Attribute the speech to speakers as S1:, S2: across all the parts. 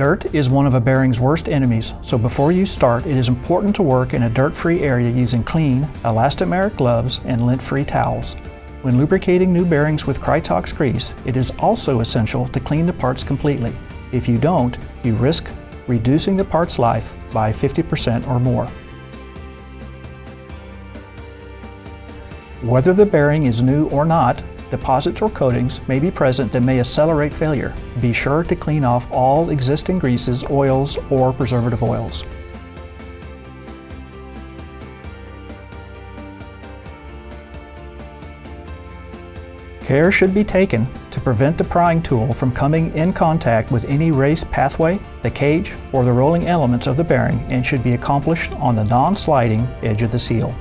S1: Dirt is one of a bearing's worst enemies, so before you start, it is important to work in a dirt-free area using clean, elastomeric gloves and lint-free towels. When lubricating new bearings with Krytox grease, it is also essential to clean the parts completely. If you don't, you risk reducing the part's life by 50% or more. Whether the bearing is new or not, deposits or coatings may be present that may accelerate failure. Be sure to clean off all existing greases, oils, or preservative oils. Care should be taken to prevent the prying tool from coming in contact with any raised pathway, the cage, or the rolling elements of the bearing, and should be accomplished on the non-sliding edge of the seal.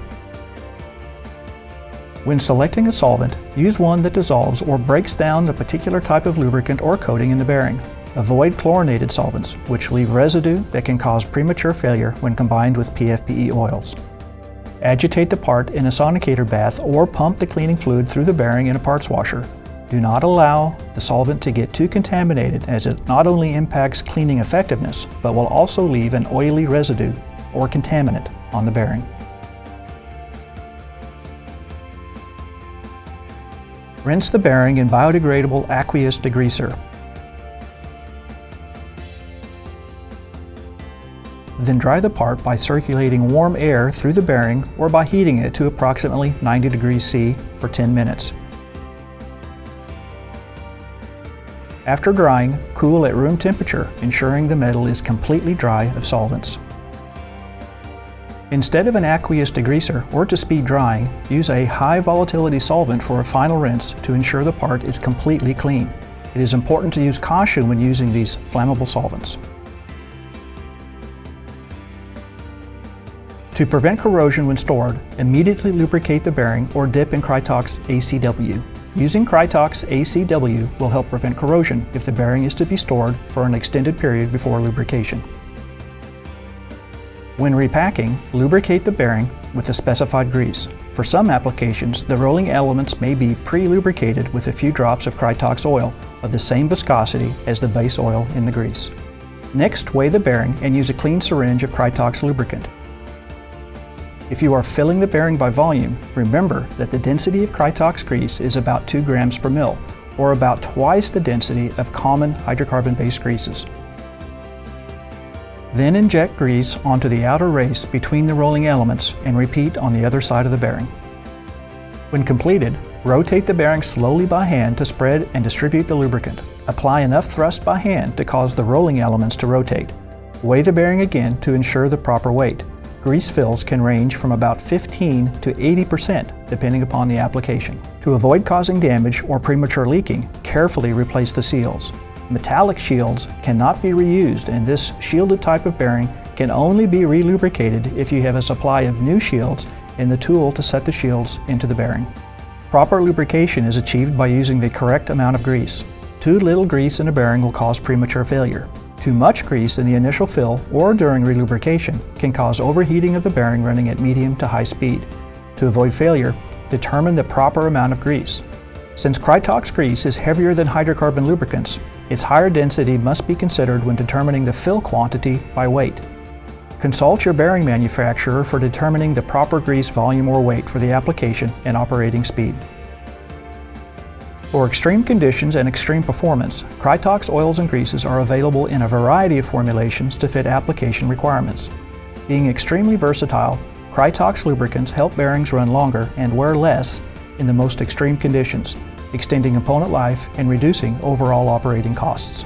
S1: When selecting a solvent, use one that dissolves or breaks down the particular type of lubricant or coating in the bearing. Avoid chlorinated solvents, which leave residue that can cause premature failure when combined with PFPE oils. Agitate the part in a sonicator bath or pump the cleaning fluid through the bearing in a parts washer. Do not allow the solvent to get too contaminated, as it not only impacts cleaning effectiveness, but will also leave an oily residue or contaminant on the bearing. Rinse the bearing in biodegradable aqueous degreaser. Then dry the part by circulating warm air through the bearing or by heating it to approximately 90 degrees C for 10 minutes. After drying, cool at room temperature, ensuring the metal is completely dry of solvents. Instead of an aqueous degreaser or to speed drying, use a high volatility solvent for a final rinse to ensure the part is completely clean. It is important to use caution when using these flammable solvents. To prevent corrosion when stored, immediately lubricate the bearing or dip in Krytox ACW. Using Krytox ACW will help prevent corrosion if the bearing is to be stored for an extended period before lubrication. When repacking, lubricate the bearing with the specified grease. For some applications, the rolling elements may be pre-lubricated with a few drops of Krytox oil of the same viscosity as the base oil in the grease. Next, weigh the bearing and use a clean syringe of Krytox lubricant. If you are filling the bearing by volume, remember that the density of Krytox grease is about 2 grams per mil, or about twice the density of common hydrocarbon-based greases. Then inject grease onto the outer race between the rolling elements and repeat on the other side of the bearing. When completed, rotate the bearing slowly by hand to spread and distribute the lubricant. Apply enough thrust by hand to cause the rolling elements to rotate. Weigh the bearing again to ensure the proper weight. Grease fills can range from about 15 to 80% depending upon the application. To avoid causing damage or premature leaking, carefully replace the seals. Metallic shields cannot be reused, and this shielded type of bearing can only be relubricated if you have a supply of new shields and the tool to set the shields into the bearing. Proper lubrication is achieved by using the correct amount of grease. Too little grease in a bearing will cause premature failure. Too much grease in the initial fill or during relubrication can cause overheating of the bearing running at medium to high speed. To avoid failure, determine the proper amount of grease. Since Krytox grease is heavier than hydrocarbon lubricants, its higher density must be considered when determining the fill quantity by weight. Consult your bearing manufacturer for determining the proper grease volume or weight for the application and operating speed. For extreme conditions and extreme performance, Krytox oils and greases are available in a variety of formulations to fit application requirements. Being extremely versatile, Krytox lubricants help bearings run longer and wear less in the most extreme conditions, extending component life and reducing overall operating costs.